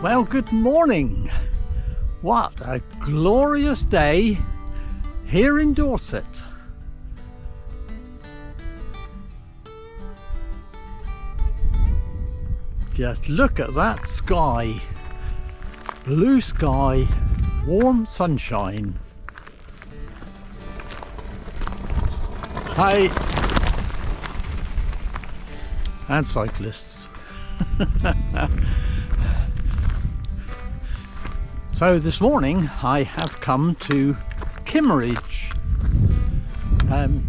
Well, good morning. What a glorious day here in Dorset. Just look at that sky. Blue sky, warm sunshine. Hi. And cyclists. So this morning I have come to Kimmeridge.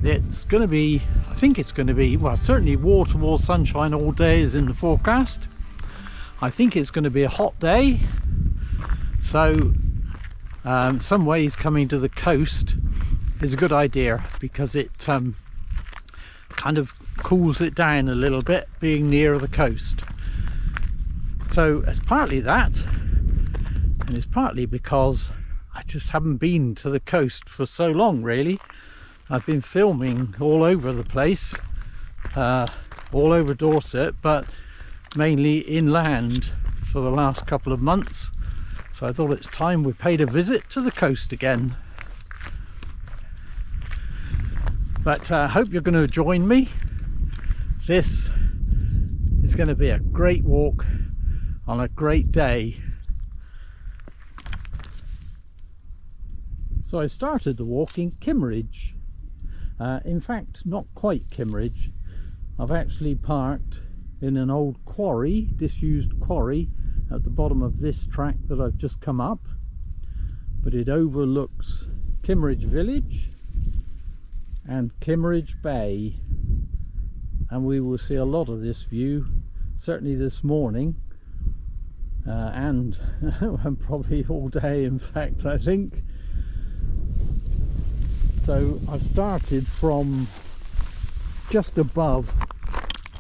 It's going to be, I think it's going to be, well, certainly wall-to-wall sunshine all day is in the forecast. I think it's going to be a hot day. So some ways coming to the coast is a good idea because it kind of cools it down a little bit being near the coast. So it's partly that, and it's partly because I just haven't been to the coast for so long really. I've been filming all over the place, all over Dorset, but mainly inland for the last couple of months. So I thought it's time we paid a visit to the coast again. But I hope you're going to join me. This is going to be a great walk on a great day. So I started the walk in Kimmeridge. In fact, not quite Kimmeridge. I've actually parked in an old quarry, disused quarry, at the bottom of this track that I've just come up. But it overlooks Kimmeridge village and Kimmeridge Bay. And we will see a lot of this view, certainly this morning. And probably all day, in fact, I think. So I've started from just above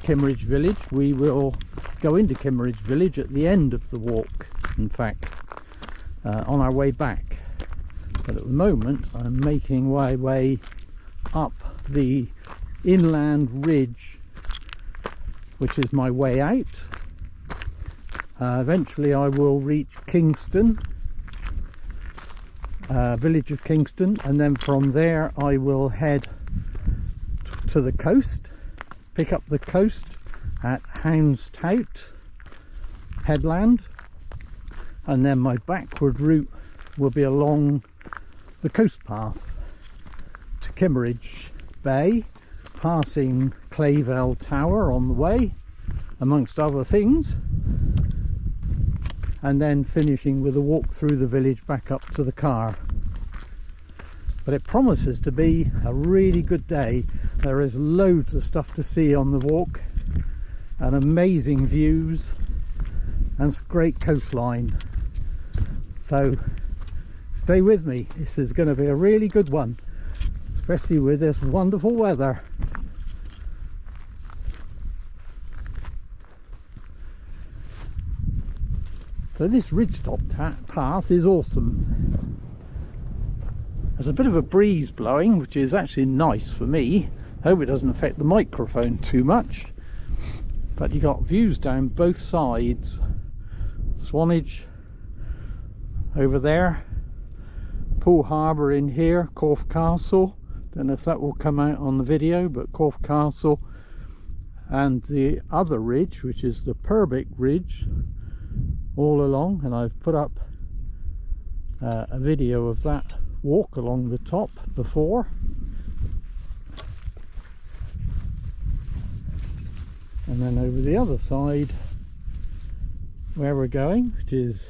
Kimmeridge village. We will go into Kimmeridge village at the end of the walk, in fact, on our way back. But at the moment I'm making my way up the inland ridge, which is my way out. Eventually I will reach Kingston, village of Kingston, and then from there I will head to the coast, pick up the coast at Houns Tout headland, and then my backward route will be along the coast path to Kimmeridge Bay, passing Clavell Tower on the way, amongst other things, and then finishing with a walk through the village back up to the car. But it promises to be a really good day. There is loads of stuff to see on the walk, and amazing views, and it's a great coastline. So stay with me, this is going to be a really good one, especially with this wonderful weather. So this ridgetop path is awesome. There's a bit of a breeze blowing, which is actually nice for me. Hope it doesn't affect the microphone too much. But you got views down both sides. Swanage over there, Poole Harbour in here, Corfe Castle. Don't know if that will come out on the video, but Corfe Castle, and the other ridge, which is the Purbeck Ridge, all along. And I've put up a video of that walk along the top before. And then over the other side where we're going, which is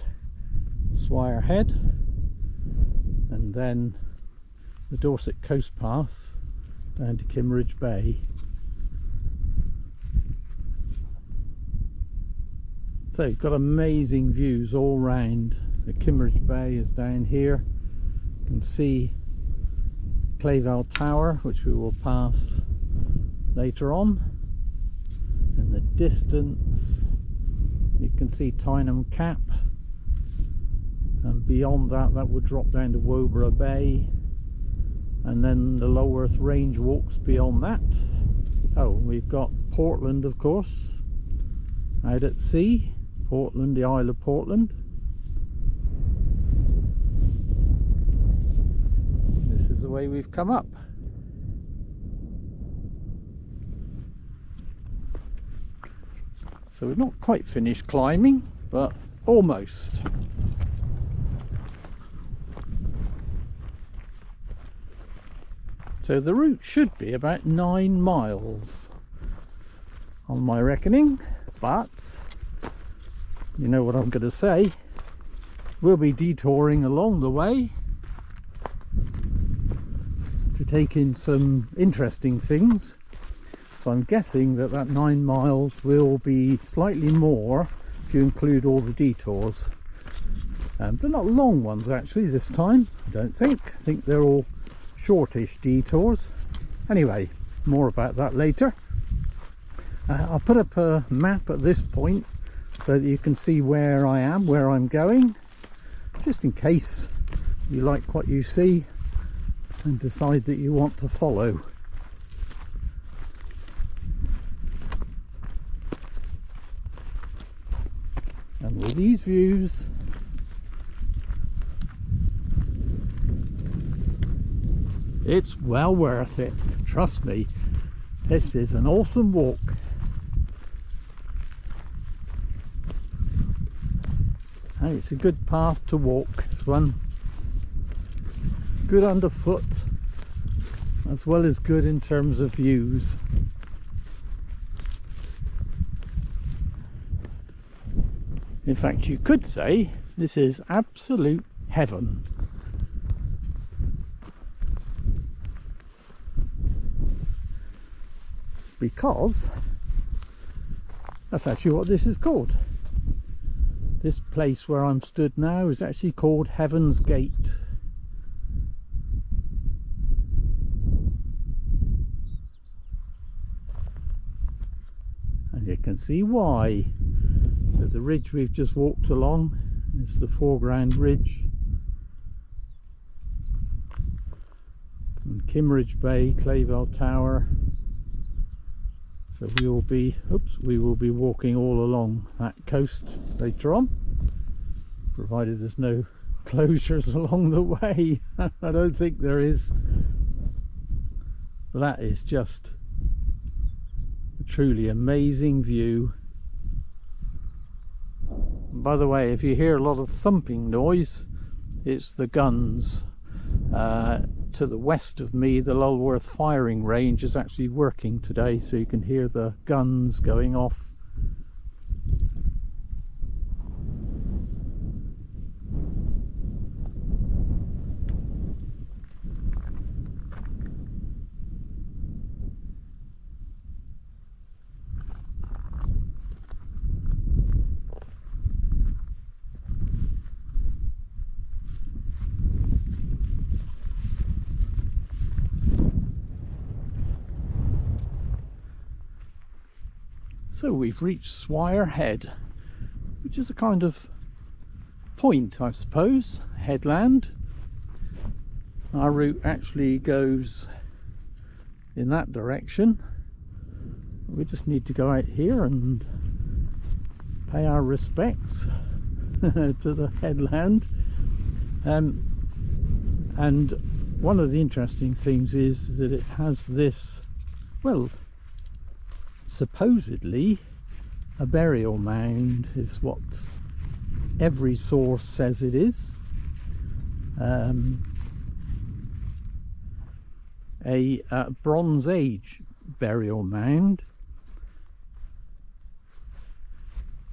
Swyre Head, and then the Dorset coast path down to Kimmeridge Bay. So you've got amazing views all round. The Kimmeridge Bay is down here. You can see Clavell Tower, which we will pass later on. In the distance you can see Tyneham Cap, and beyond that, that would drop down to Woburgh Bay, and then the Loworth Range walks beyond that. Oh, we've got Portland, of course, out at sea, Portland, the Isle of Portland. This is the way we've come up. So we're not quite finished climbing, but almost. So the route should be about 9 miles on my reckoning, but you know what I'm going to say, we'll be detouring along the way to take in some interesting things. So I'm guessing that 9 miles will be slightly more if you include all the detours. They're not long ones actually this time, I don't think. I think they're all shortish detours. Anyway, more about that later. I'll put up a map at this point so that you can see where I am, where I'm going, just in case you like what you see and decide that you want to follow. And with these views, it's well worth it, trust me. This is an awesome walk. And it's a good path to walk, this one. Good underfoot, as well as good in terms of views. In fact, you could say this is absolute heaven. Because that's actually what this is called. This place where I'm stood now is actually called Heaven's Gate. And you can see why. So the ridge we've just walked along is the foreground ridge. And Kimmerdge Bay, Clavell Tower. So we will be walking all along that coast later on, provided there's no closures along the way. I don't think there is. That is just a truly amazing view. By the way, if you hear a lot of thumping noise, it's the guns. To the west of me, the Lulworth firing range is actually working today, so you can hear the guns going off. So we've reached Swyre Head, which is a kind of point, I suppose, headland. Our route actually goes in that direction. We just need to go out here and pay our respects to the headland. And one of the interesting things is that it has this, well, supposedly a burial mound is what every source says it is. A Bronze Age burial mound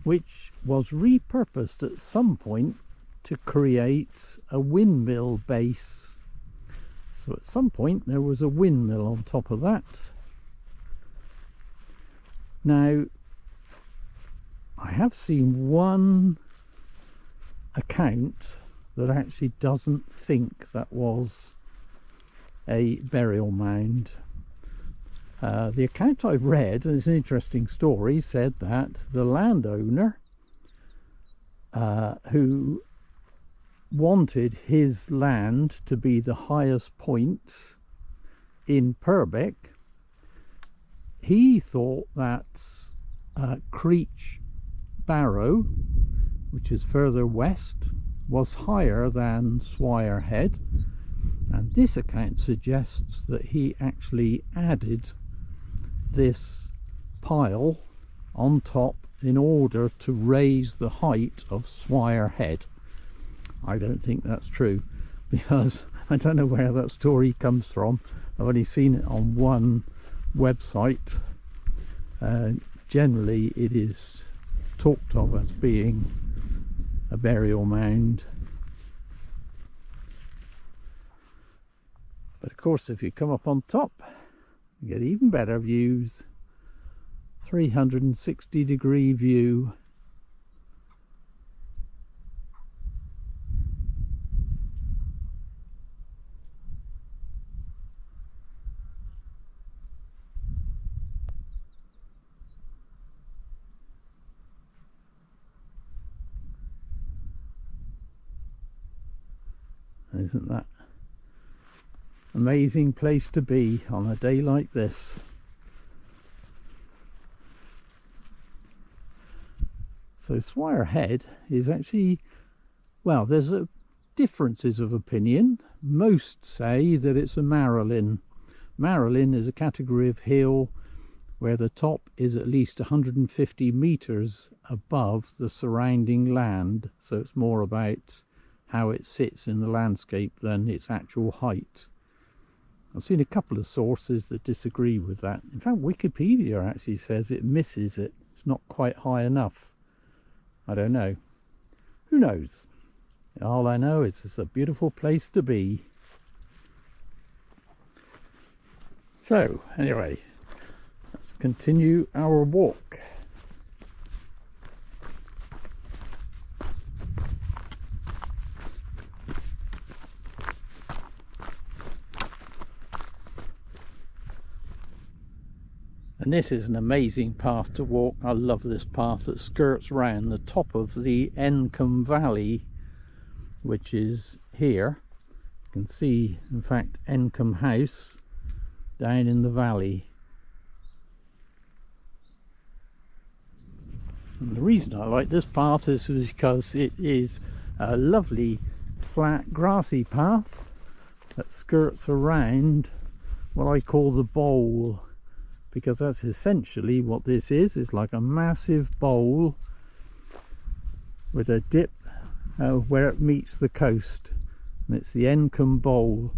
which was repurposed at some point to create a windmill base. So at some point there was a windmill on top of that. Now, I have seen one account that actually doesn't think that was a burial mound. The account I've read, and it's an interesting story, said that the landowner who wanted his land to be the highest point in Purbeck, he thought that Creech Barrow, which is further west, was higher than Swyre Head, and this account suggests that he actually added this pile on top in order to raise the height of Swyre Head. I don't think that's true, because I don't know where that story comes from. I've only seen it on one website. Generally it is talked of as being a burial mound, but of course if you come up on top you get even better views. 360-degree view. Isn't that amazing place to be on a day like this? So Swyre Head is actually, well, there's differences of opinion. Most say that it's a Marilyn. Marilyn is a category of hill where the top is at least 150 meters above the surrounding land, so it's more about how it sits in the landscape than its actual height. I've seen a couple of sources that disagree with that. In fact, Wikipedia actually says it misses it. It's not quite high enough. I don't know. Who knows? All I know is it's a beautiful place to be. So, anyway, let's continue our walk. And this is an amazing path to walk. I love this path that skirts round the top of the Encombe Valley, which is here. You can see, in fact, Encombe House down in the valley. And the reason I like this path is because it is a lovely flat grassy path that skirts around what I call the bowl, because that's essentially what this is. It's like a massive bowl with a dip where it meets the coast, and it's the Encombe Bowl.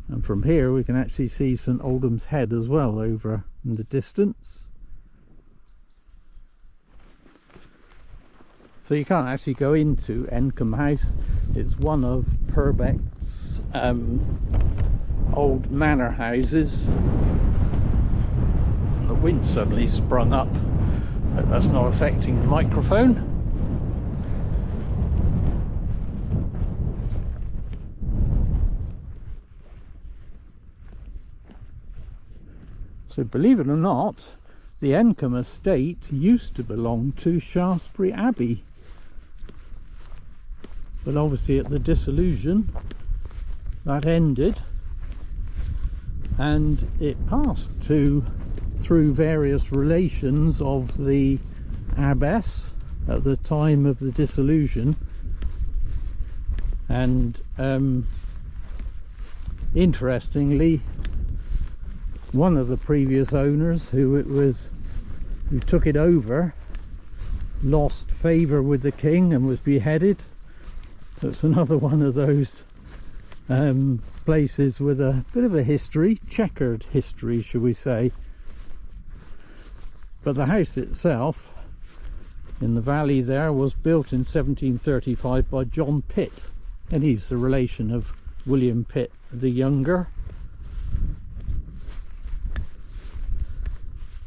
And from here we can actually see St Oldham's Head as well over in the distance. So you can't actually go into Encombe House. It's one of Purbeck's old manor houses. The wind suddenly sprung up, but that's not affecting the microphone. So believe it or not, the Encombe estate used to belong to Shaftesbury Abbey, but obviously at the dissolution that ended, and it passed through various relations of the abbess at the time of the dissolution. And interestingly, one of the previous owners who took it over lost favour with the king and was beheaded. So it's another one of those places with a bit of a history, checkered history, shall we say. But the house itself in the valley there was built in 1735 by John Pitt, and he's the relation of William Pitt the Younger.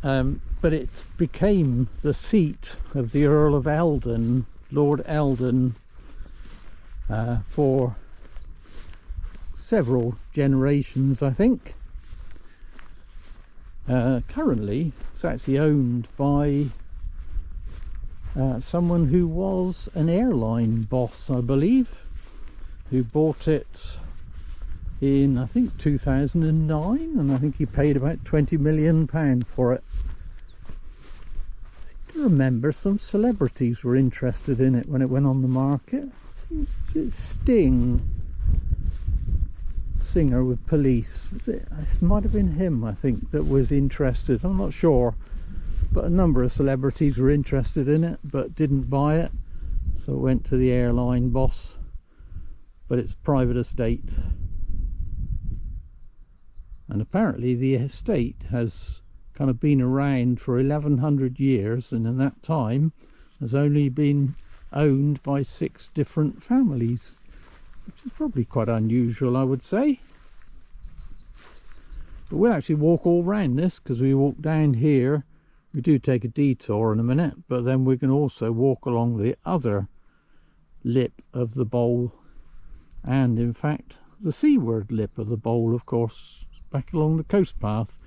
But it became the seat of the Earl of Eldon, Lord Eldon, for several generations, I think. Currently it's actually owned by someone who was an airline boss, I believe, who bought it in, I think, 2009, and I think he paid about £20 million for it. I remember some celebrities were interested in it when it went on the market. Sting, singer with Police, was it? It might have been him, I think, that was interested. I'm not sure, but a number of celebrities were interested in it but didn't buy it, so it went to the airline boss. But it's private estate, and apparently the estate has kind of been around for 1100 years, and in that time has only been owned by 6 different families, which is probably quite unusual, I would say. But we'll actually walk all round this, because we walk down here. We do take a detour in a minute, but then we can also walk along the other lip of the bowl, and in fact the seaward lip of the bowl, of course, back along the coast path.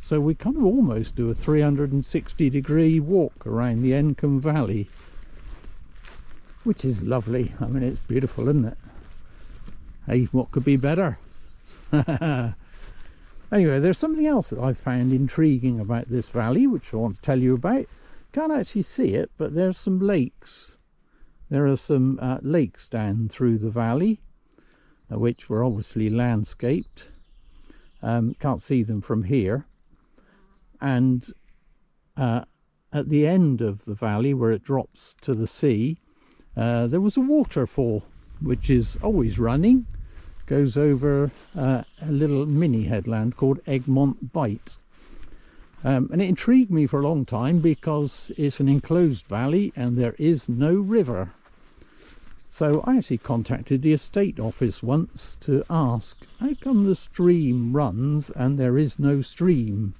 So we kind of almost do a 360-degree walk around the Encombe Valley, which is lovely. I mean, it's beautiful, isn't it? Hey, what could be better? Anyway, there's something else that I found intriguing about this valley, which I want to tell you about. Can't actually see it, but there's some lakes. There are some lakes down through the valley, which were obviously landscaped. Can't see them from here. And at the end of the valley, where it drops to the sea, there was a waterfall, which is always running, goes over a little mini headland called Egmont Bight. And it intrigued me for a long time because it's an enclosed valley and there is no river. So I actually contacted the estate office once to ask, how come the stream runs and there is no stream?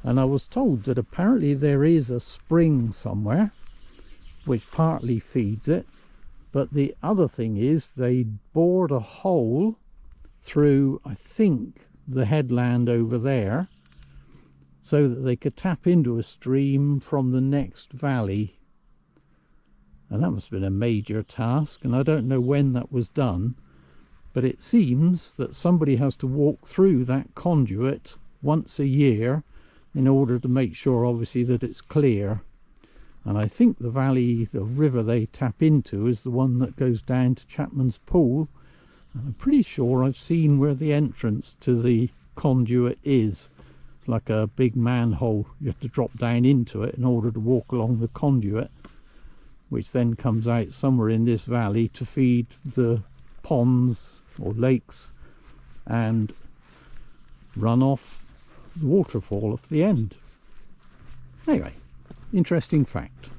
And I was told that apparently there is a spring somewhere which partly feeds it, but the other thing is they bored a hole through, I think, the headland over there, so that they could tap into a stream from the next valley. And that must have been a major task, and I don't know when that was done, but it seems that somebody has to walk through that conduit once a year in order to make sure, obviously, that it's clear. And I think the valley, the river they tap into, is the one that goes down to Chapman's Pool, and I'm pretty sure I've seen where the entrance to the conduit is. It's like a big manhole. You have to drop down into it in order to walk along the conduit, which then comes out somewhere in this valley to feed the ponds or lakes and run off the waterfall off the end. Anyway, interesting fact.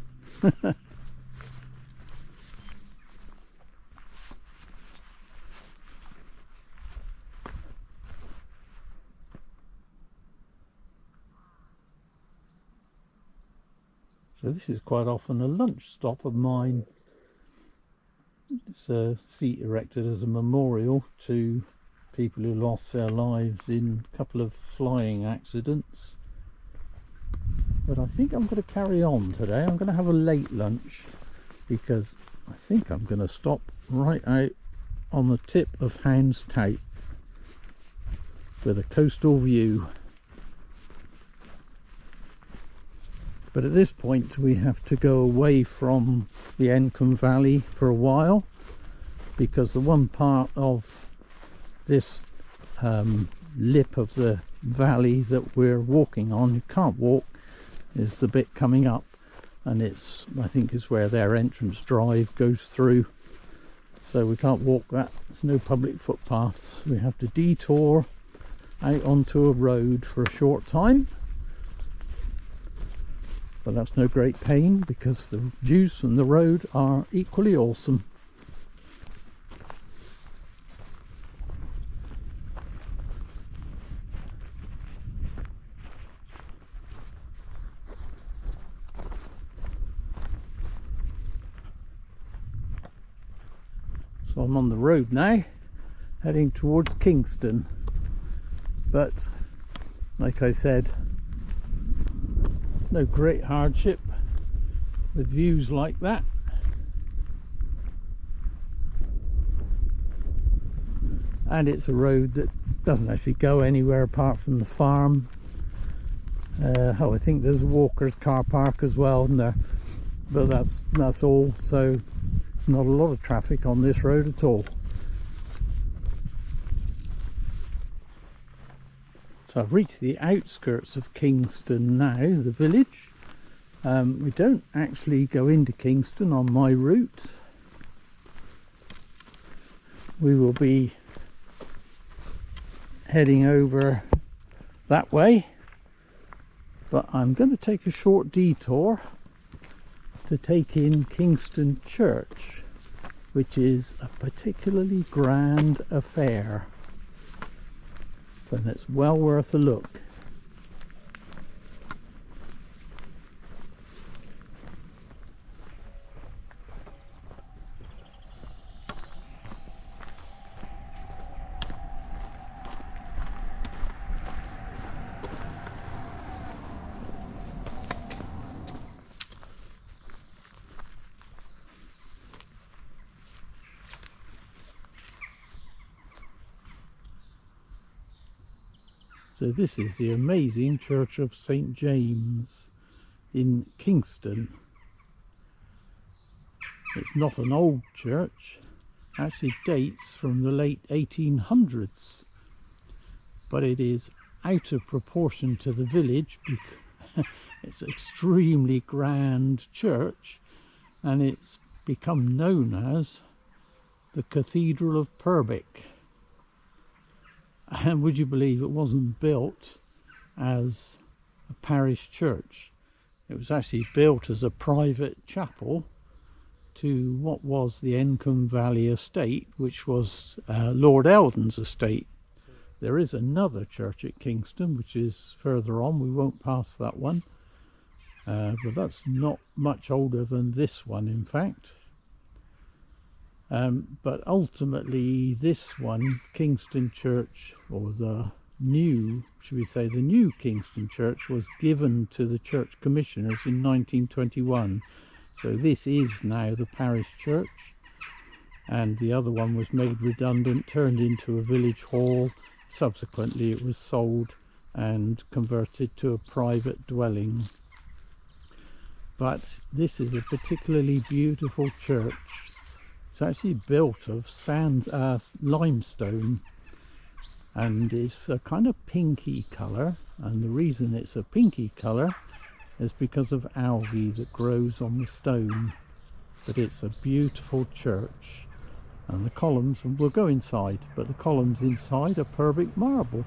So this is quite often a lunch stop of mine. It's a seat erected as a memorial to people who lost their lives in a couple of flying accidents. But I think I'm going to carry on today. I'm going to have a late lunch because I think I'm going to stop right out on the tip of Houns Tout with a coastal view. But at this point we have to go away from the Encombe Valley for a while, because the one part of this lip of the valley that we're walking on, you can't walk, is the bit coming up, and it's, I think, is where their entrance drive goes through, so we can't walk that. There's no public footpaths. We have to detour out onto a road for a short time, but that's no great pain because the views from the road are equally awesome. So I'm on the road now, heading towards Kingston, but like I said, no great hardship with views like that. And it's a road that doesn't actually go anywhere apart from the farm. Oh, I think there's a walkers car park as well in there, but that's all. So there's not a lot of traffic on this road at all. So I've reached the outskirts of Kingston now, the village. We don't actually go into Kingston on my route. We will be heading over that way, but I'm going to take a short detour to take in Kingston Church, which is a particularly grand affair, so that's well worth a look. So this is the amazing Church of St. James in Kingston. It's not an old church, actually dates from the late 1800s, but it is out of proportion to the village because it's an extremely grand church, and it's become known as the Cathedral of Purbeck. And would you believe it wasn't built as a parish church? It was actually built as a private chapel to what was the Encombe Valley estate, which was Lord Eldon's estate. There is another church at Kingston, which is further on. We won't pass that one, but that's not much older than this one, in fact. But ultimately this one, Kingston Church, or the new, should we say the new Kingston Church, was given to the church commissioners in 1921. So this is now the parish church, and the other one was made redundant, turned into a village hall. Subsequently it was sold and converted to a private dwelling. But this is a particularly beautiful church. It's actually built of limestone, and it's a kind of pinky colour, and the reason it's a pinky colour is because of algae that grows on the stone. But it's a beautiful church, and the columns, we'll go inside, but the columns inside are Purbeck marble.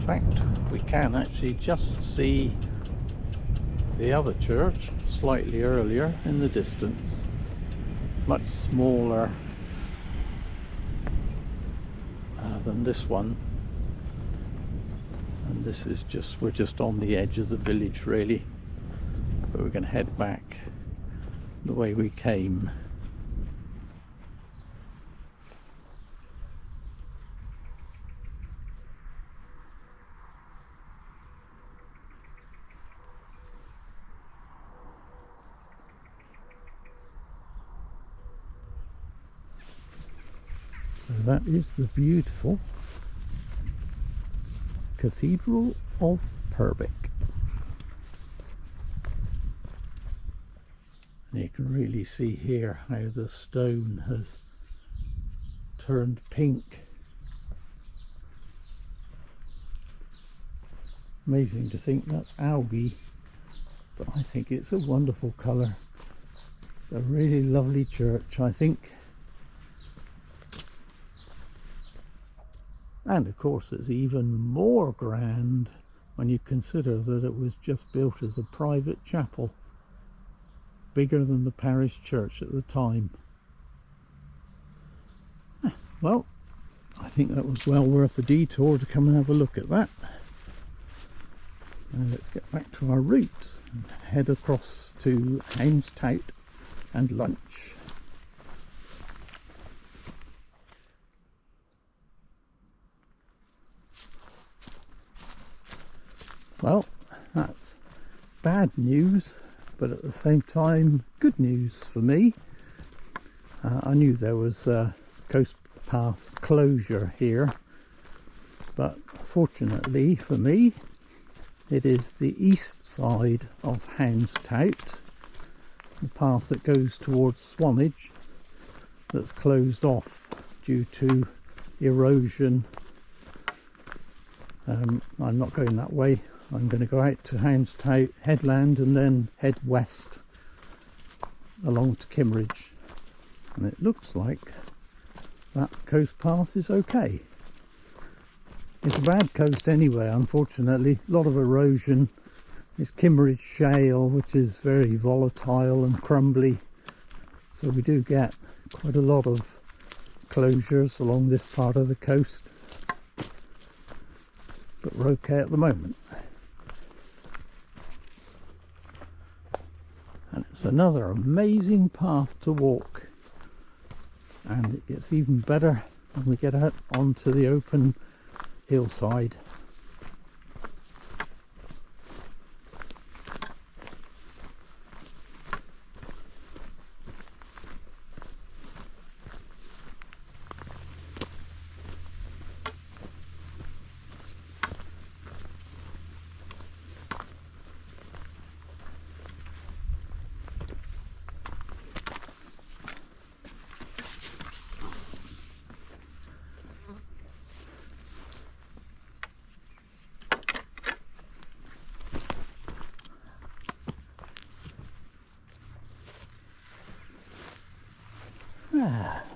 fact, we can actually just see the other church slightly earlier in the distance, much smaller than this one. And this is just, we're just on the edge of the village really, but we're going to head back the way we came. So that is the beautiful Cathedral of Purbeck. And you can really see here how the stone has turned pink. Amazing to think that's algae, but I think it's a wonderful colour. It's a really lovely church, I think. And of course it's even more grand when you consider that it was just built as a private chapel, bigger than the parish church at the time. Well, I think that was well worth the detour to come and have a look at that. Now let's get back to our route and head across to Houns Tout and lunch. Well, that's bad news, but at the same time good news for me. I knew there was a coast path closure here, but fortunately for me it is the east side of Houns Tout, the path that goes towards Swanage, that's closed off due to erosion. I'm not going that way. I'm going to go out to Houns Tout headland and then head west along to Kimmerdge, and it looks like that coast path is okay. It's a bad coast anyway, unfortunately. A lot of erosion. It's Kimmeridge shale, which is very volatile and crumbly, so we do get quite a lot of closures along this part of the coast, but we're okay at the moment. And it's another amazing path to walk, and it gets even better when we get out onto the open hillside.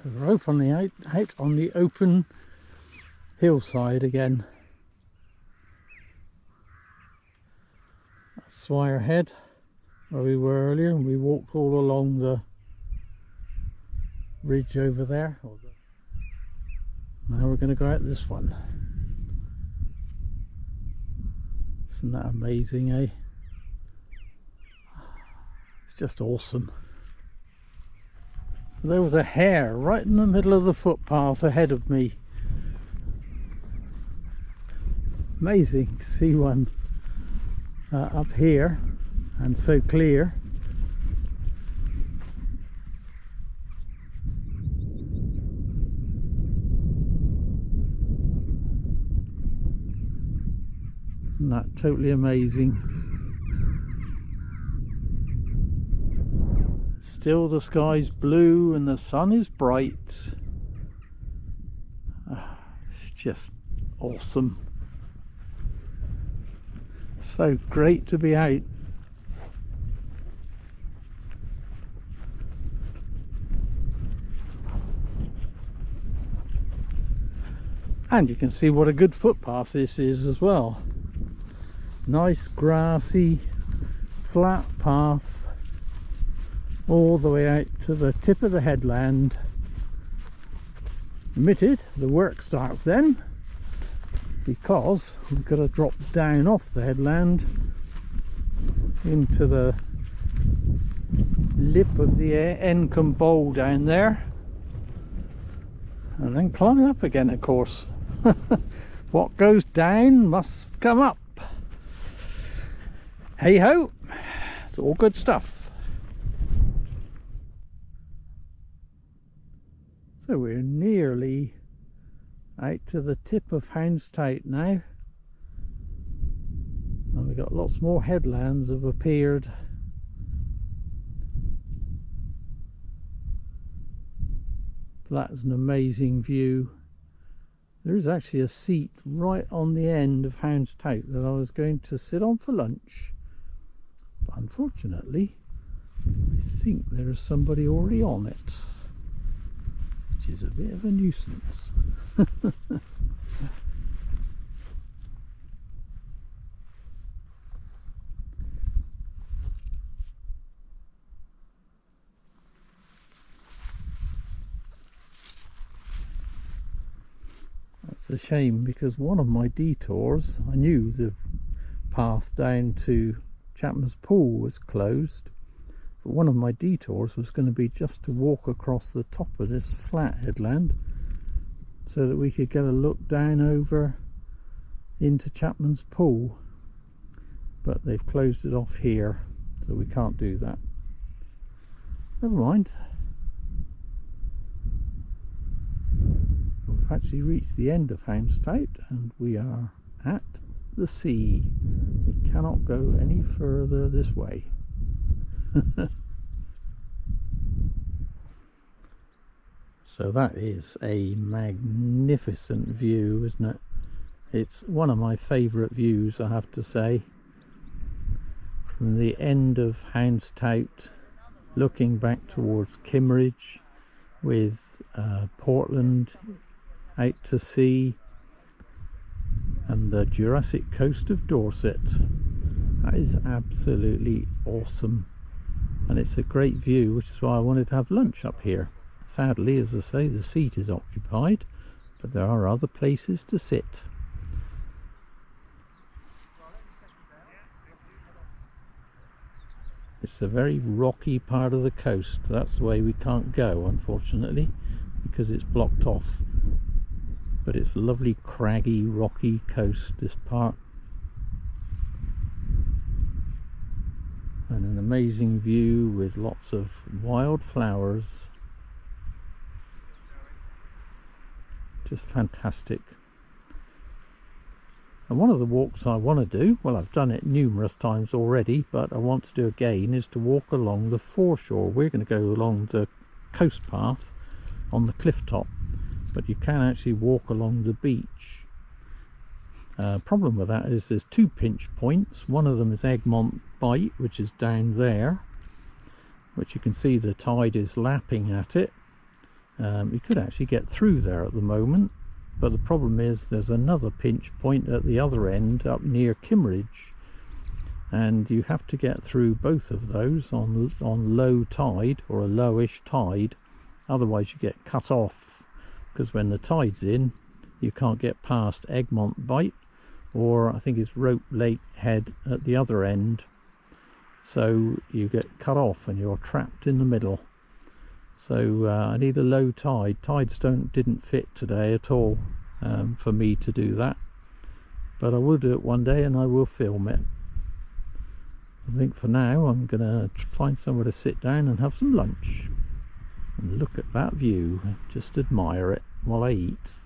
We're out on the open hillside again. That's Swyre Head, where we were earlier, and we walked all along the ridge over there. Now we're going to go out this one. Isn't that amazing, eh? It's just awesome. There was a hare right in the middle of the footpath ahead of me. Amazing to see one up here and so clear. Isn't that totally amazing? Still the sky's blue and the sun is bright. It's just awesome. So great to be out. And you can see what a good footpath this is as well. Nice grassy flat path all the way out to the tip of the headland. Admitted the work starts then, because we've got to drop down off the headland into the lip of the Encombe Bowl down there, and then climb up again, of course. What goes down must come up. Hey ho, it's all good stuff. So we're nearly out to the tip of Houns Tout now, and we've got lots more headlands have appeared. That is an amazing view. There is actually a seat right on the end of Houns Tout that I was going to sit on for lunch, but unfortunately I think there is somebody already on it, which is a bit of a nuisance. That's a shame, because one of my detours, I knew the path down to Chapman's Pool was closed, but one of my detours was going to be just to walk across the top of this flat headland so that we could get a look down over into Chapman's Pool, but they've closed it off here, so we can't do that. Never mind. We've actually reached the end of Houns Tout and we are at the sea. We cannot go any further this way. So that is a magnificent view, isn't it? It's one of my favourite views, I have to say, from the end of Houns Tout looking back towards Kimmerdge with Portland out to sea and the Jurassic Coast of Dorset. That is absolutely awesome, and it's a great view, which is why I wanted to have lunch up here. Sadly, as I say, the seat is occupied, but there are other places to sit. It's a very rocky part of the coast. That's the way we can't go, unfortunately, because it's blocked off. But it's a lovely craggy, rocky coast, this part, and an amazing view with lots of wild flowers. Just fantastic. And one of the walks I want to do, well, I've done it numerous times already, but I want to do again, is to walk along the foreshore. We're going to go along the coast path on the cliff top, but you can actually walk along the beach. Problem with that is there's two pinch points. One of them is Egmont Bight, which is down there, which you can see the tide is lapping at it. You could actually get through there at the moment, but the problem is there's another pinch point at the other end up near Kimmerdge, and you have to get through both of those on low tide or a lowish tide, otherwise you get cut off, because when the tide's in you can't get past Egmont Bight, or I think it's Rope Lake Head at the other end, so you get cut off and you're trapped in the middle. So I need a low tide. Tides didn't fit today at all for me to do that, but I will do it one day and I will film it. I think for now I'm gonna find somewhere to sit down and have some lunch and look at that view, just admire it while I eat.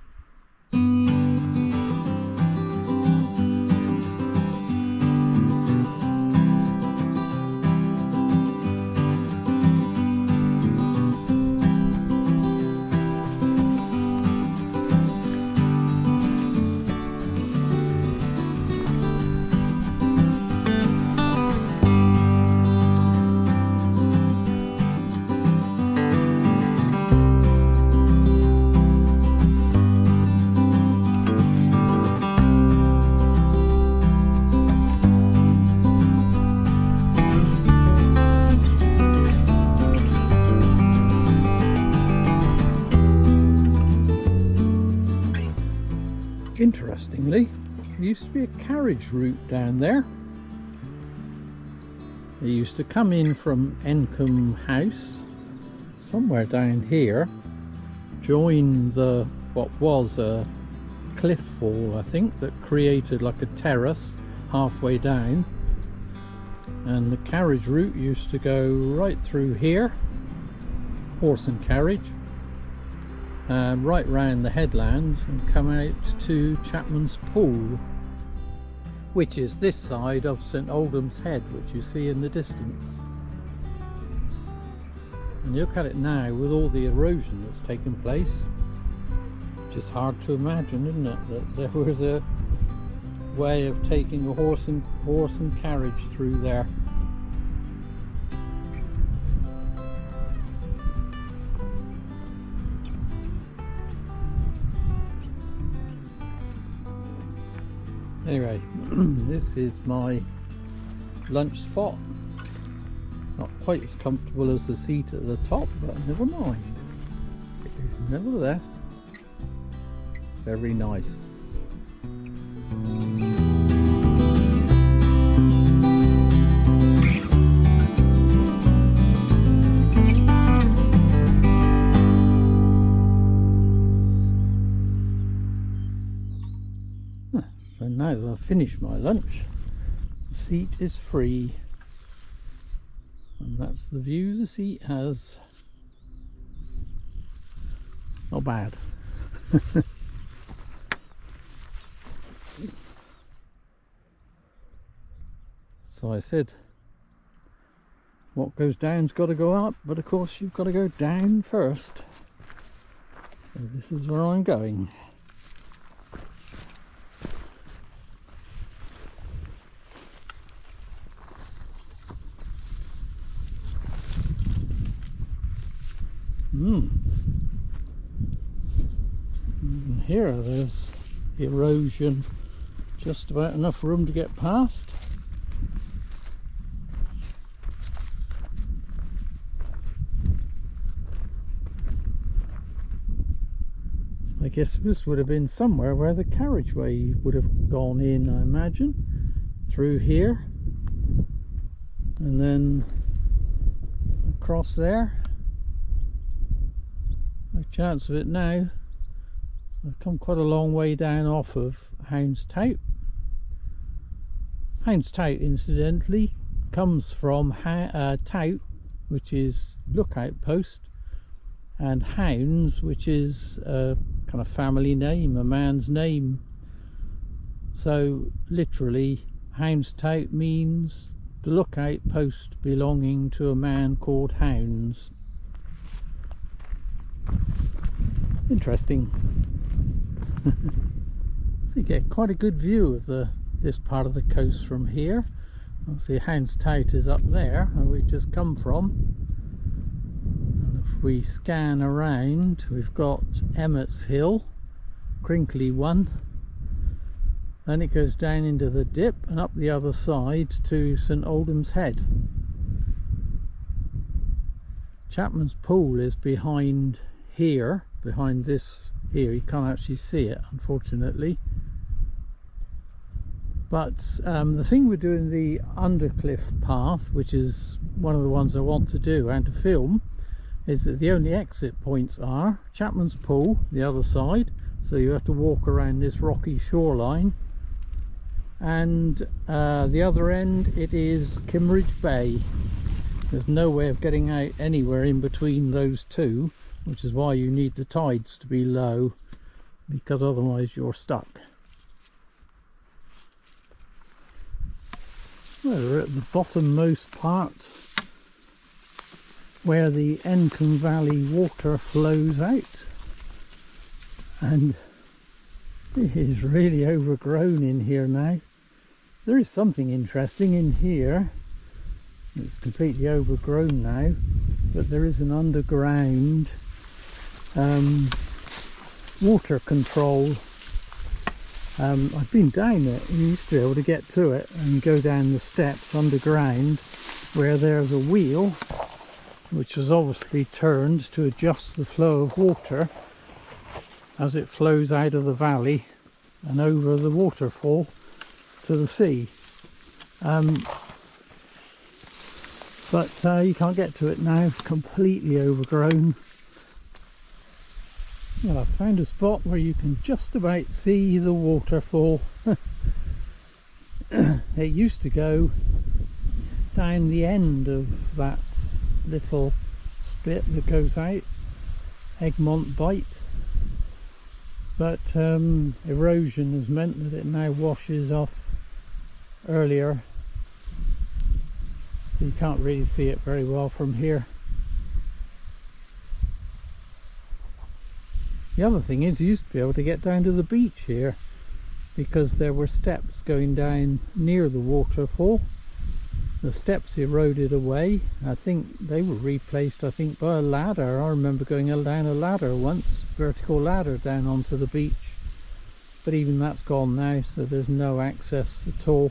Interestingly, there used to be a carriage route down there. They used to come in from Encombe House, somewhere down here, join the what was a cliff fall, I think, that created like a terrace halfway down, and the carriage route used to go right through here, horse and carriage, right round the headland and come out to Chapman's Pool, which is this side of St Oldham's Head, which you see in the distance. And look at it now with all the erosion that's taken place. It's hard to imagine, isn't it, that there was a way of taking a horse and carriage through there. Anyway, this is my lunch spot. Not quite as comfortable as the seat at the top, but never mind. It is nevertheless very nice. So now that I've finished my lunch, the seat is free, and that's the view the seat has. Not bad. So I said, what goes down's got to go up, but of course you've got to go down first. So this is where I'm going. And here there's erosion, just about enough room to get past. So I guess this would have been somewhere where the carriageway would have gone in, I imagine, through here and then across there. No chance of it now. I've come quite a long way down off of Houns Tout. Houns Tout, incidentally, comes from Tout, which is lookout post, and Houns, which is a kind of family name, a man's name. So literally, Houns Tout means the lookout post belonging to a man called Houns. Interesting. So you get quite a good view of this part of the coast from here. Obviously Houns Tout is up there where we've just come from, and if we scan around, we've got Emmett's Hill, crinkly one, then it goes down into the dip and up the other side to St Oldham's Head. Chapman's Pool is behind here, behind this here. You can't actually see it, unfortunately, but the thing we're doing, the Undercliff path, which is one of the ones I want to do and to film, is that the only exit points are Chapman's Pool, the other side, so you have to walk around this rocky shoreline, and the other end it is Kimmerdge Bay. There's no way of getting out anywhere in between those two, which is why you need the tides to be low, because otherwise you're stuck. Well, we're at the bottommost part where the Encombe Valley water flows out, and it is really overgrown in here now. There is something interesting in here. It's completely overgrown now, but there is an underground water control. I've been down it. You used to be able to get to it and go down the steps underground, where there's a wheel which was obviously turned to adjust the flow of water as it flows out of the valley and over the waterfall to the sea. But you can't get to it now, it's completely overgrown. Well, I've found a spot where you can just about see the waterfall. It used to go down the end of that little spit that goes out, Egmont Bight, but erosion has meant that it now washes off earlier, so you can't really see it very well from here. The other thing is, you used to be able to get down to the beach here because there were steps going down near the waterfall. The steps eroded away. I think they were replaced, I think, by a ladder. I remember going down a ladder once, vertical ladder down onto the beach. But even that's gone now, so there's no access at all.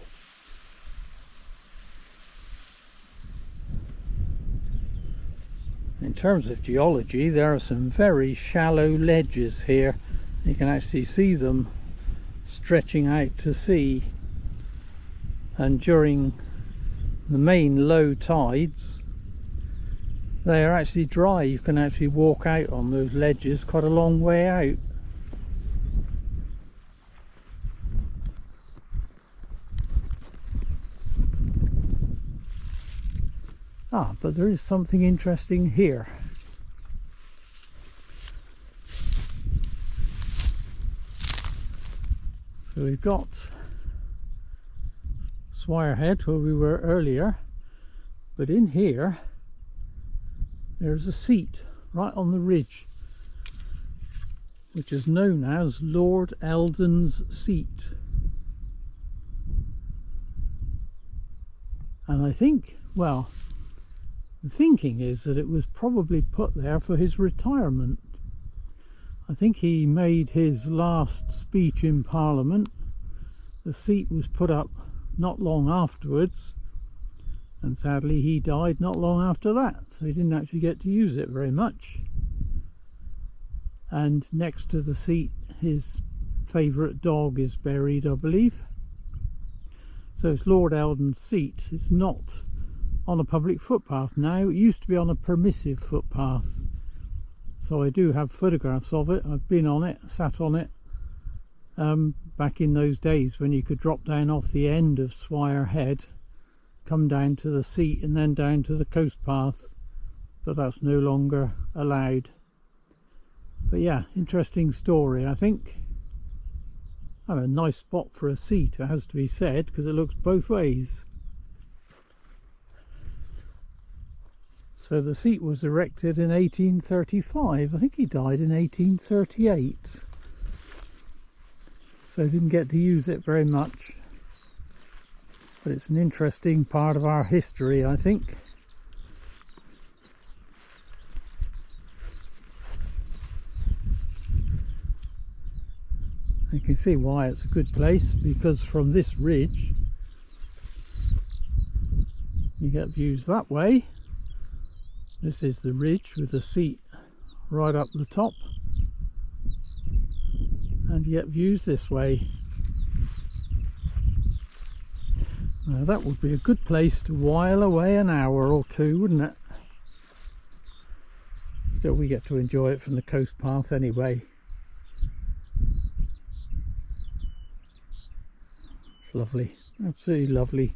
In terms of geology, there are some very shallow ledges here. You can actually see them stretching out to sea, and during the main low tides they are actually dry. You can actually walk out on those ledges quite a long way out. But there is something interesting here. So we've got Swyre Head where we were earlier, but in here there's a seat right on the ridge which is known as Lord Eldon's Seat, and I think, well, the thinking is that it was probably put there for his retirement. I think he made his last speech in Parliament. The seat was put up not long afterwards, and sadly he died not long after that, so he didn't actually get to use it very much. And next to the seat his favourite dog is buried, I believe. So it's Lord Eldon's Seat. It's not on a public footpath now. It used to be on a permissive footpath, so I do have photographs of it. I've been on it, sat on it, back in those days when you could drop down off the end of Swyre Head, come down to the seat and then down to the coast path, but that's no longer allowed. But yeah, interesting story, I think. A nice spot for a seat, it has to be said, because it looks both ways. So the seat was erected in 1835. I think he died in 1838. So didn't get to use it very much. But it's an interesting part of our history, I think. You can see why it's a good place, because from this ridge you get views that way. This is the ridge with the seat right up the top, and you get views this way. Now that would be a good place to while away an hour or two, wouldn't it? Still, we get to enjoy it from the coast path anyway. It's lovely, absolutely lovely.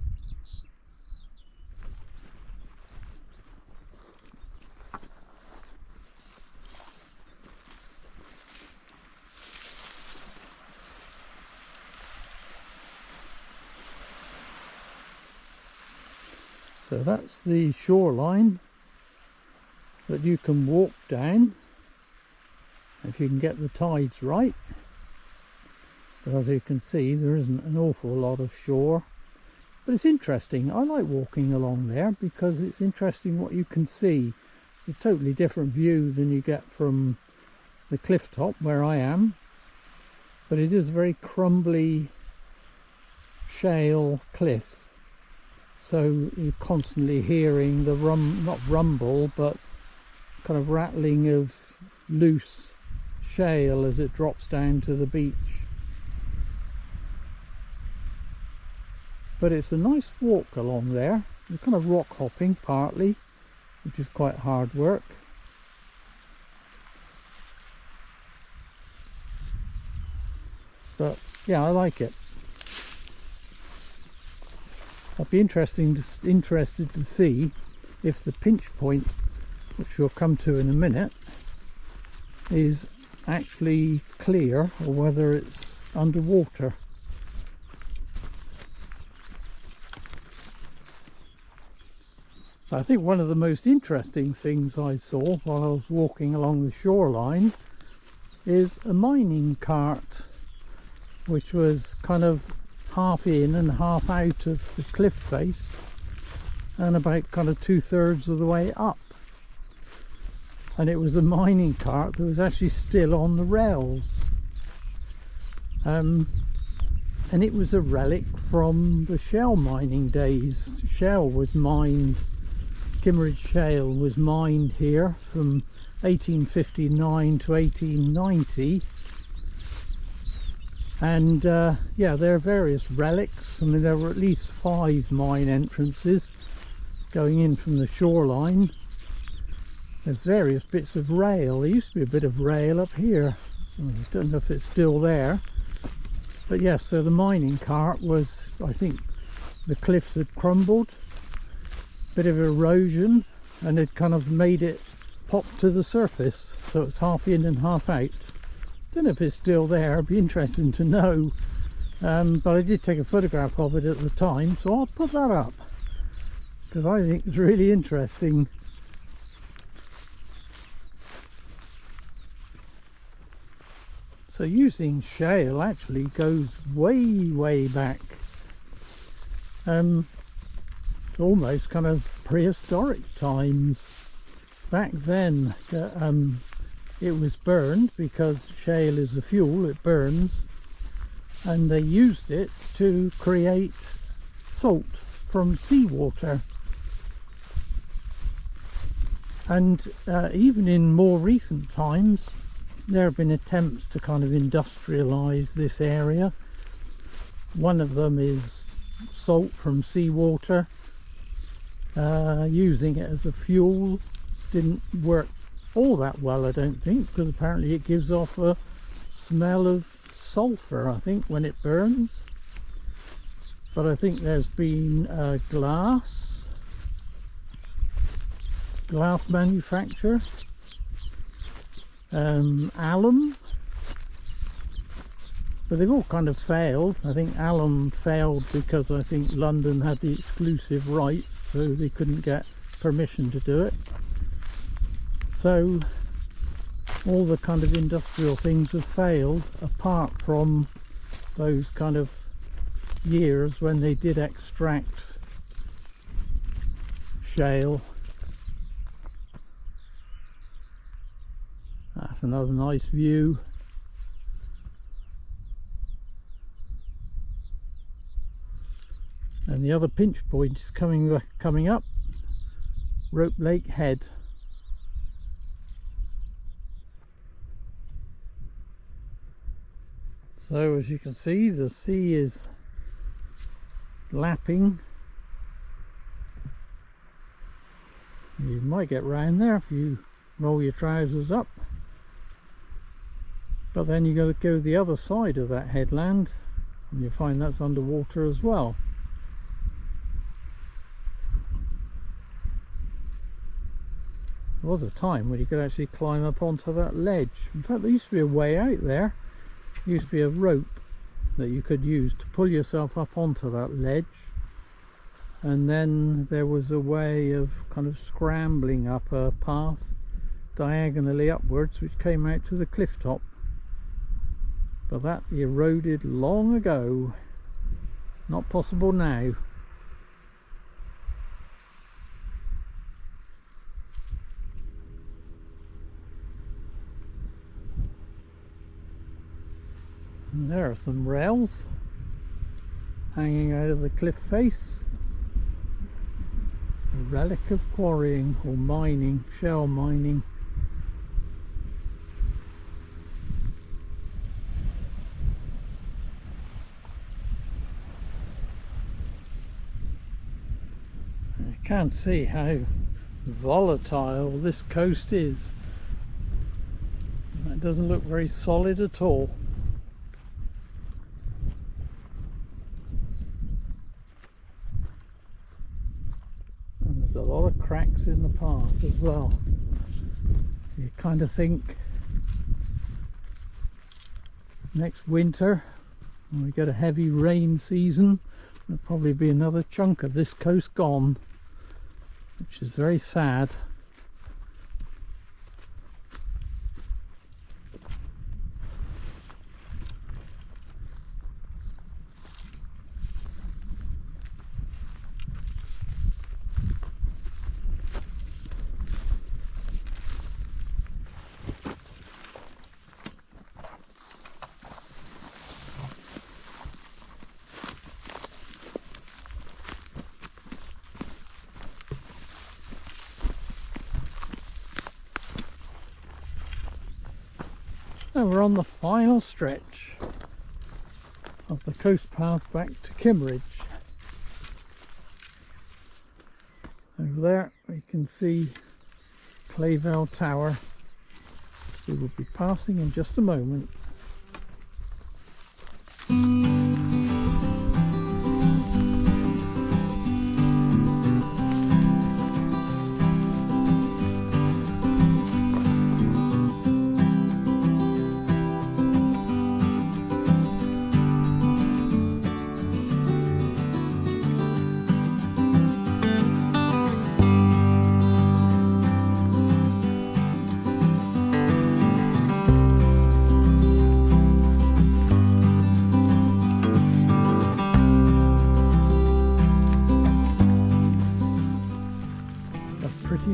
So that's the shoreline that you can walk down if you can get the tides right. But as you can see, there isn't an awful lot of shore. But it's interesting. I like walking along there because it's interesting what you can see. It's a totally different view than you get from the cliff top where I am. But it is a very crumbly shale cliff. So you're constantly hearing the not rumble, but kind of rattling of loose shale as it drops down to the beach. but it's a nice walk along there. You're kind of rock hopping partly, which is quite hard work. But yeah, I like it. I'd be interested to see if the pinch point, which we'll come to in a minute, is actually clear or whether it's underwater. So I think one of the most interesting things I saw while I was walking along the shoreline is a mining cart, which was kind of half in and half out of the cliff face and about kind of 2/3 of the way up. And it was a mining cart that was actually still on the rails. And it was a relic from the shell mining days. Shell was mined, Kimmeridge shale was mined here from 1859 to 1890. And yeah, there are various relics. I mean, there were at least 5 mine entrances going in from the shoreline. There's various bits of rail. There used to be a bit of rail up here. I don't know if it's still there. But yes, so the mining cart was, I think the cliffs had crumbled, bit of erosion, and it kind of made it pop to the surface. So it's half in and half out. Don't know if it's still there. It'd be interesting to know, but I did take a photograph of it at the time, so I'll put that up because I think it's really interesting. So using shale actually goes way back, to almost kind of prehistoric times. Back then it was burned because shale is a fuel, it burns, and they used it to create salt from seawater. And even in more recent times there have been attempts to kind of industrialize this area. One of them is salt from seawater, using it as a fuel. Didn't work all that well, I don't think, because apparently it gives off a smell of sulphur, I think, when it burns. But I think there's been glass manufacture, alum, but they've all kind of failed. I think alum failed because I think London had the exclusive rights, so they couldn't get permission to do it. So all the kind of industrial things have failed, apart from those kind of years when they did extract shale. That's another nice view. And the other pinch point is coming up, Rope Lake Head. So as you can see, the sea is lapping. You might get round there if you roll your trousers up, but then you got to go the other side of that headland and you find that's underwater as well. There was a time when you could actually climb up onto that ledge. In fact, there used to be a way out there. There used to be a rope that you could use to pull yourself up onto that ledge, and then there was a way of kind of scrambling up a path diagonally upwards which came out to the cliff top, but that eroded long ago. Not possible now. And there are some rails hanging out of the cliff face. A relic of quarrying or mining, shell mining. Can't see how volatile this coast is. It doesn't look very solid at all. And there's a lot of cracks in the path as well. You kind of think next winter, when we get a heavy rain season, there'll probably be another chunk of this coast gone, which is very sad. And we're on the final stretch of the coast path back to Kimmerdge. Over there we can see Clavell Tower. We will be passing in just a moment.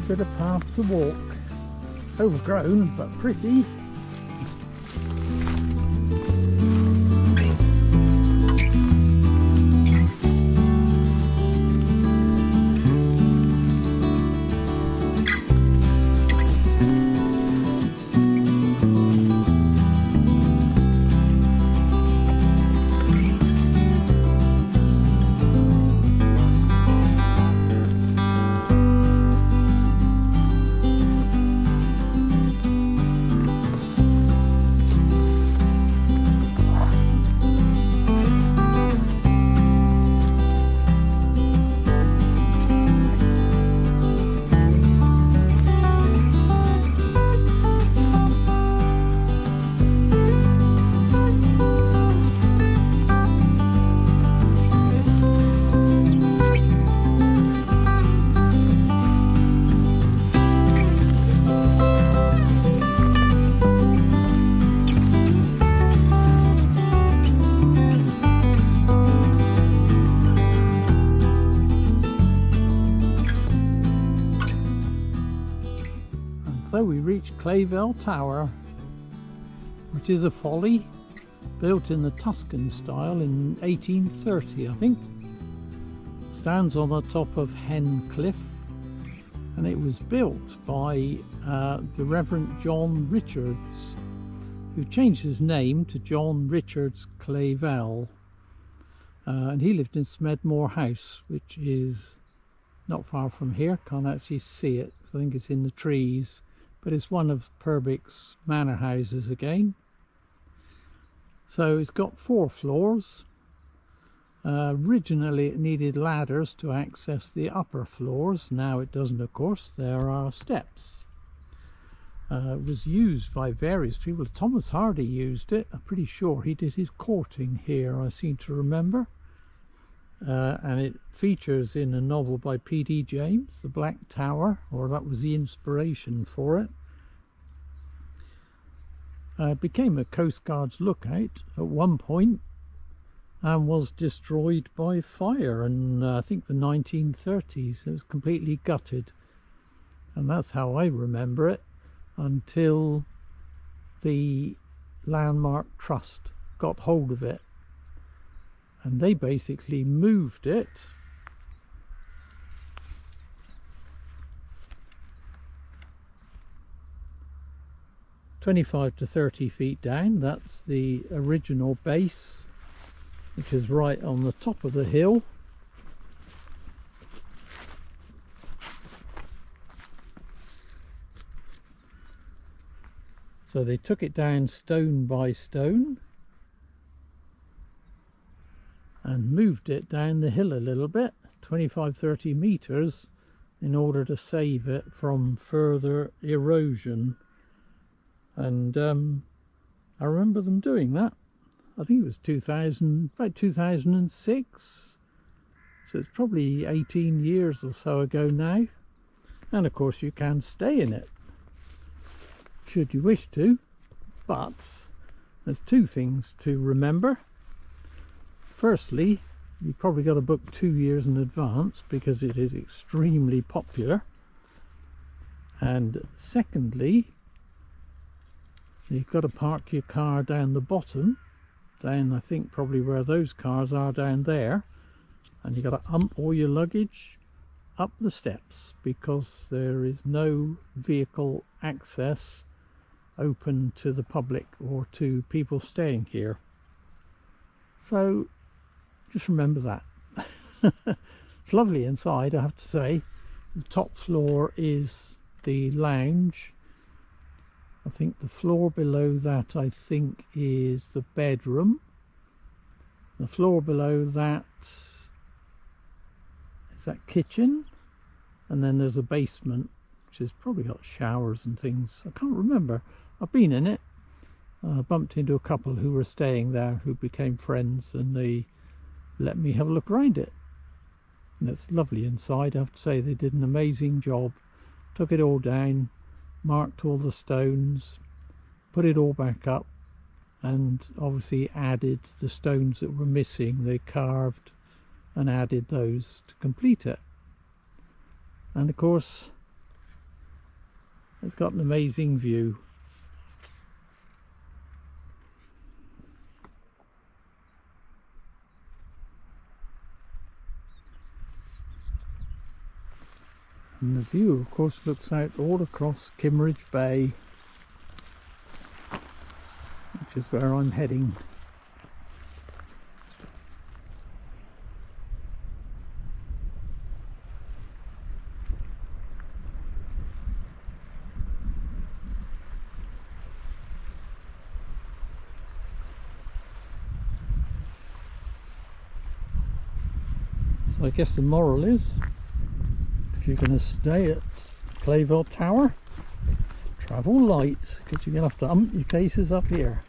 Bit of path to walk, overgrown but pretty. So we reached Clavell Tower, which is a folly built in the Tuscan style in 1830, I think. Stands on the top of Hen Cliff, and it was built by the Reverend John Richards, who changed his name to John Richards Clavell, and he lived in Smedmore House, which is not far from here. Can't actually see it, I think it's in the trees, but it's one of Purbeck's manor houses again. So it's got 4 floors. Originally it needed ladders to access the upper floors. Now it doesn't, of course. There are steps. It was used by various people. Thomas Hardy used it. I'm pretty sure he did his courting here, I seem to remember. And it features in a novel by P.D. James, The Black Tower, or that was the inspiration for it. It became a Coast Guard's lookout at one point and was destroyed by fire in I think the 1930s. It was completely gutted, and that's how I remember it, until the Landmark Trust got hold of it, and they basically moved it (25 to 30 feet down). That's the original base, which is right on the top of the hill. So they took it down stone by stone and moved it down the hill a little bit, 25-30 meters, in order to save it from further erosion. And I remember them doing that. I think it was about 2006. So it's probably 18 years or so ago now. And of course you can stay in it, should you wish to. But there's two things to remember. Firstly, you've probably got to book 2 years in advance because it is extremely popular. And secondly, you've got to park your car down the bottom, down I think probably where those cars are down there, and you've got to ump all your luggage up the steps because there is no vehicle access open to the public or to people staying here. So just remember that. It's lovely inside, I have to say. The top floor is the lounge. I think the floor below that, I think, is the bedroom. The floor below that is that kitchen. And then there's a basement, which has probably got showers and things. I can't remember. I've been in it. I bumped into a couple who were staying there who became friends, and they let me have a look around it. And it's lovely inside, I have to say. They did an amazing job. Took it all down, marked all the stones, put it all back up, and obviously added the stones that were missing. They carved and added those to complete it. And of course it's got an amazing view. And the view of course looks out all across Kimmeridge Bay, which is where I'm heading. So I guess the moral is, if you're going to stay at Clavell Tower, travel light, because you're going to have to ump your cases up here.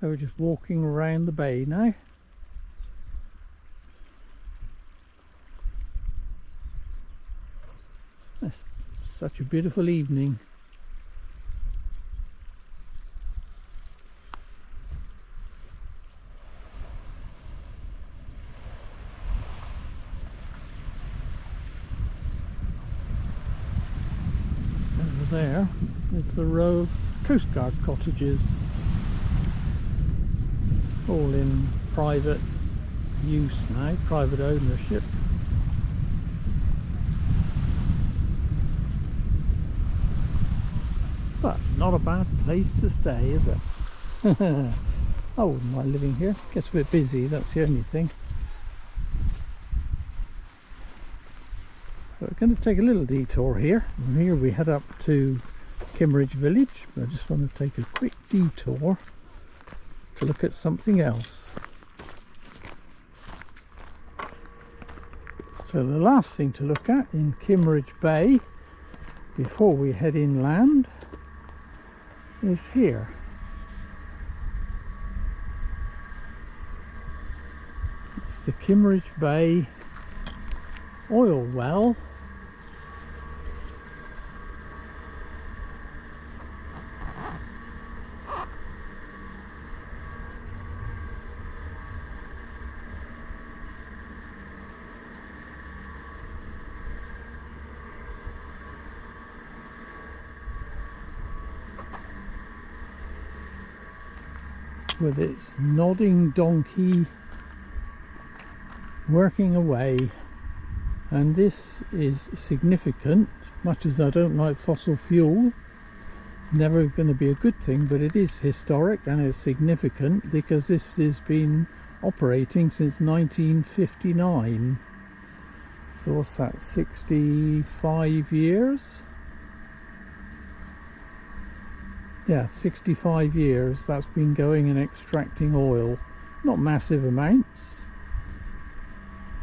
So we're just walking around the bay now. It's such a beautiful evening. Over there is the row of Coast Guard cottages, all in private use now, private ownership. But not a bad place to stay, is it? I wouldn't mind living here. Gets a bit busy, that's the only thing. But we're going to take a little detour here. From here we head up to Kimmerdge village. I just want to take a quick detour to look at something else. So the last thing to look at in Kimmeridge Bay before we head inland is here. It's the Kimmeridge Bay oil well. With its nodding donkey working away, and this is significant. Much as I don't like fossil fuel, it's never going to be a good thing, but it is historic and it's significant because this has been operating since 1959. So what's that, 65 years? Yeah, 65 years that's been going and extracting oil. Not massive amounts,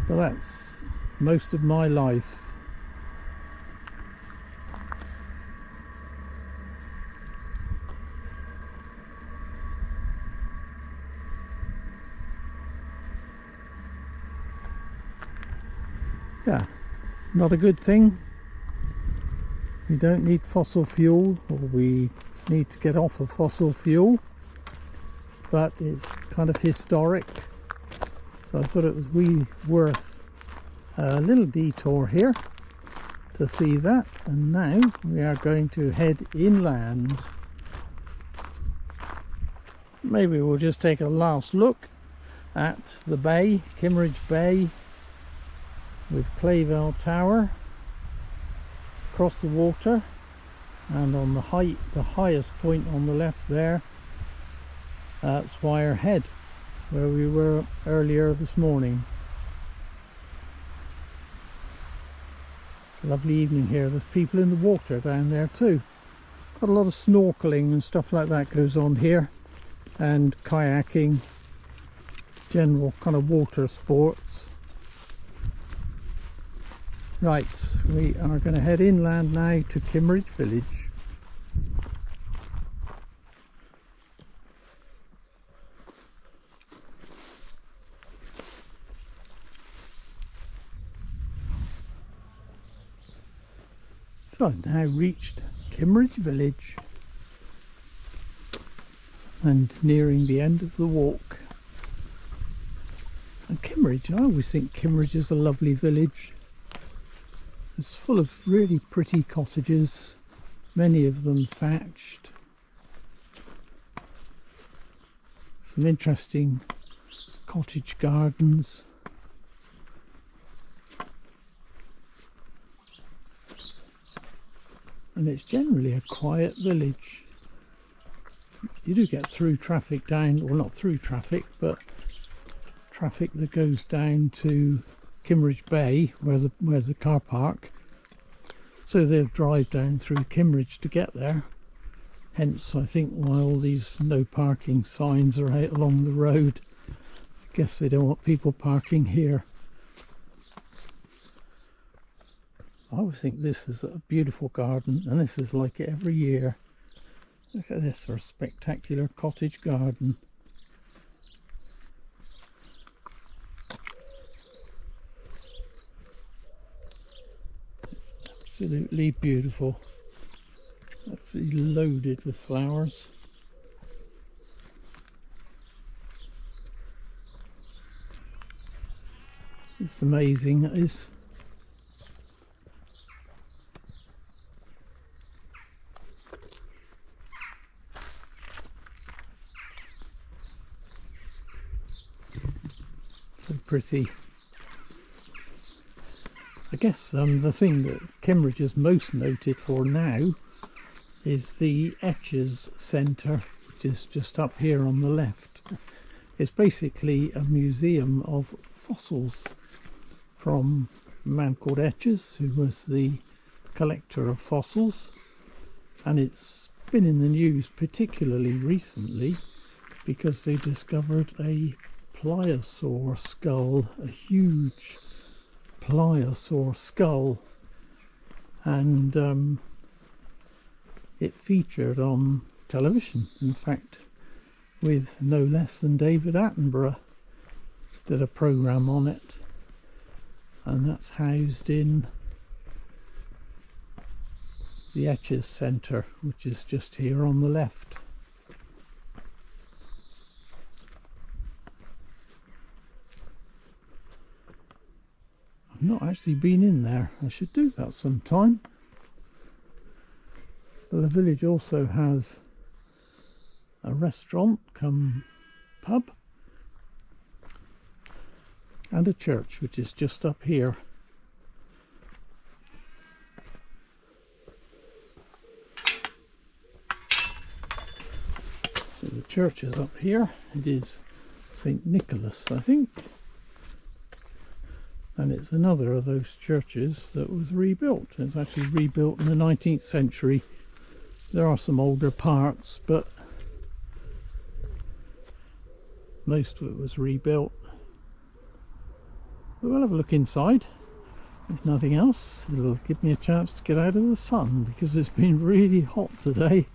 but that's most of my life. Yeah, not a good thing. We don't need fossil fuel, or we need to get off of fossil fuel, but it's kind of historic, so I thought it was worth a little detour here to see that. And now we are going to head inland. Maybe we'll just take a last look at the bay, Kimmerdge Bay, with Clavell Tower across the water, and on the highest point on the left there, Swyre Head, where we were earlier this morning. It's a lovely evening here. There's people in the water down there too. Got a lot of snorkeling and stuff like that goes on here, and kayaking, general kind of water sports. Right, we are going to head inland now to Kimmeridge village. So I've now reached Kimmeridge village and nearing the end of the walk. And Kimmerdge, I always think Kimmerdge is a lovely village. It's full of really pretty cottages, many of them thatched. Some interesting cottage gardens. And it's generally a quiet village. You do get through traffic down, well, not through traffic, but traffic that goes down to Kimmerdge Bay, where the car park. So they'll drive down through Kimmerdge to get there. Hence, I think, why all these no parking signs are out along the road. I guess they don't want people parking here. I always think this is a beautiful garden, and this is like it every year. Look at this, for a spectacular cottage garden. It's absolutely beautiful. Absolutely loaded with flowers. It's amazing, it is. So pretty. I guess the thing that Kimmerdge is most noted for now is the Etches Centre, which is just up here on the left. It's basically a museum of fossils from a man called Etches, who was the collector of fossils, and it's been in the news particularly recently because they discovered a pliosaur skull, a huge pliosaur skull, and it featured on television, in fact, with no less than David Attenborough did a programme on it, and that's housed in the Etches Centre, which is just here on the left. I've not actually been in there. I should do that sometime. But the village also has a restaurant come pub, and a church which is just up here. So the church is up here. It is St. Nicholas, I think, and it's another of those churches that was rebuilt. It's actually rebuilt in the 19th century. There are some older parts, but most of it was rebuilt. But we'll have a look inside. If nothing else, it'll give me a chance to get out of the sun because it's been really hot today.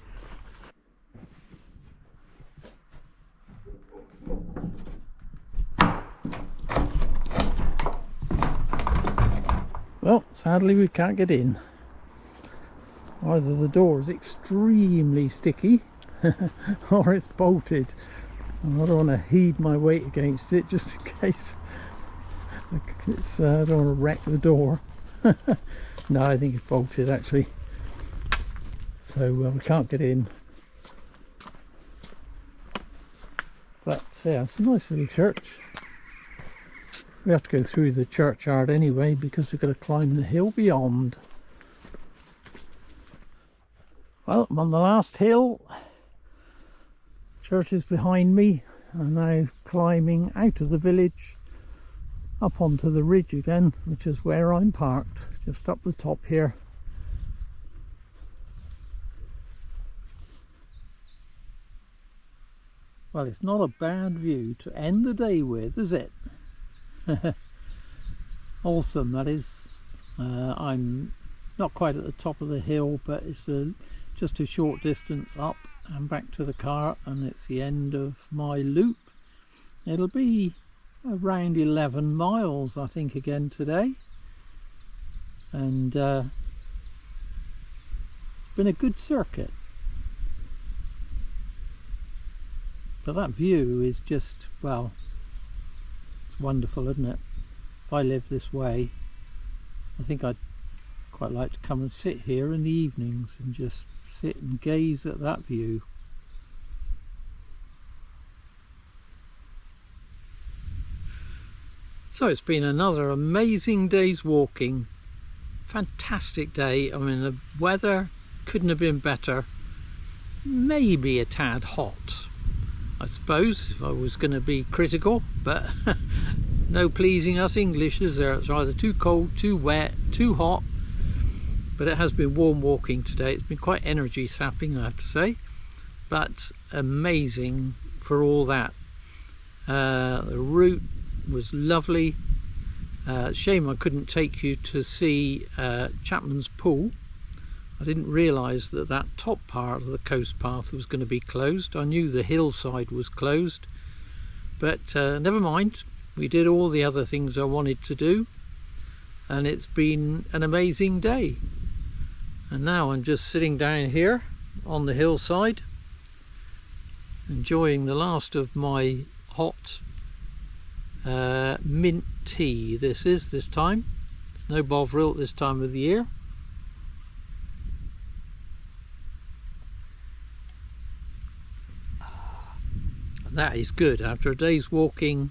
Well, sadly we can't get in. Either the door is extremely sticky or it's bolted, and I don't want to heed my weight against it just in case it's, I don't want to wreck the door. No, I think it's bolted actually, so we can't get in. But yeah, it's a nice little church. We have to go through the churchyard anyway because we've got to climb the hill beyond. Well, I'm on the last hill. Church is behind me. I'm now climbing out of the village up onto the ridge again, which is where I'm parked, just up the top here. Well, it's not a bad view to end the day with, is it? Awesome, that is. I'm not quite at the top of the hill, but it's just a short distance up and back to the car, and it's the end of my loop. It'll be around 11 miles I think again today, and it's been a good circuit. But that view is just, well, it's wonderful, isn't it? If I live this way, I think I'd quite like to come and sit here in the evenings and just sit and gaze at that view. So it's been another amazing day's walking. Fantastic day. I mean, the weather couldn't have been better. Maybe a tad hot, I suppose, if I was going to be critical, but no pleasing us English, is there? It's either too cold, too wet, too hot. But it has been warm walking today. It's been quite energy sapping, I have to say, but amazing for all that. The route was lovely. Shame I couldn't take you to see Chapman's Pool. I didn't realise that that top part of the coast path was going to be closed. I knew the hillside was closed, but never mind. We did all the other things I wanted to do, and it's been an amazing day. And now I'm just sitting down here on the hillside, enjoying the last of my hot mint tea. This time. There's no Bovril at this time of the year. And that is good. After a day's walking,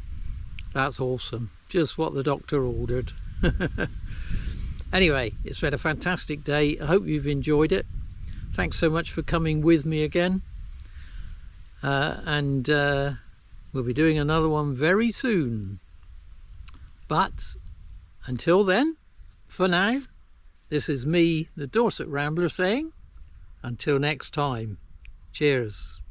that's awesome. Just what the doctor ordered. Anyway, it's been a fantastic day. I hope you've enjoyed it. Thanks so much for coming with me again. And we'll be doing another one very soon. But until then, for now, this is me, the Dorset Rambler, saying, until next time, cheers.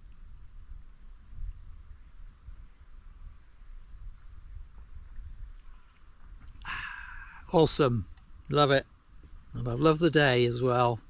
Awesome. Love it. And I've loved the day as well.